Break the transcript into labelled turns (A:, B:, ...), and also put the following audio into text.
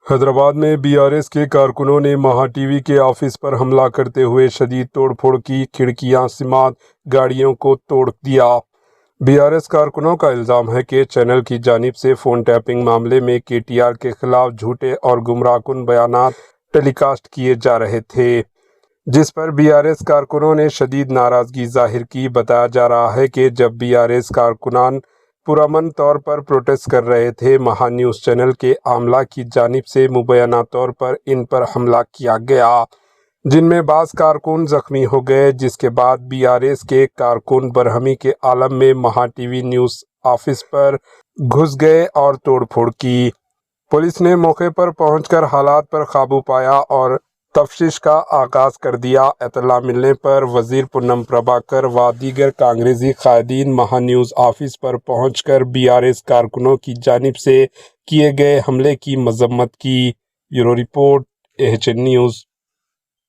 A: حیدرآباد میں BRS کے کارکنوں نے مہا ٹی وی کے آفس پر حملہ کرتے ہوئے شدید توڑ پھوڑ کی، کھڑکیاں سمیت گاڑیوں کو توڑ دیا۔ BRS کارکنوں کا الزام ہے کہ چینل کی جانب سے فون ٹیپنگ معاملے میں KTR کے خلاف جھوٹے اور گمراہ کن بیانات ٹیلی کاسٹ کیے جا رہے تھے، جس پر BRS کارکنوں نے شدید ناراضگی ظاہر کی۔ بتایا جا رہا ہے کہ جب BRS کارکنان پرامن طور پر پروٹیسٹ کر رہے تھے، مہا نیوز چینل کے عملہ کی جانب سے مبینہ طور پر ان پر حملہ کیا گیا، جن میں بعض کارکن زخمی ہو گئے، جس کے بعد BRS کے کارکن برہمی کے عالم میں مہا ٹی وی نیوز آفس پر گھس گئے اور توڑ پھوڑ کی۔ پولیس نے موقع پر پہنچ کر حالات پر قابو پایا اور تفتیش کا آغاز کر دیا۔ اطلاع ملنے پر وزیر پونم پربھاکر و دیگر کانگریسی قائدین مہا نیوز آفس پر پہنچ کر BRS کارکنوں کی جانب سے کیے گئے حملے کی مذمت کی۔ Bureau report AHN news.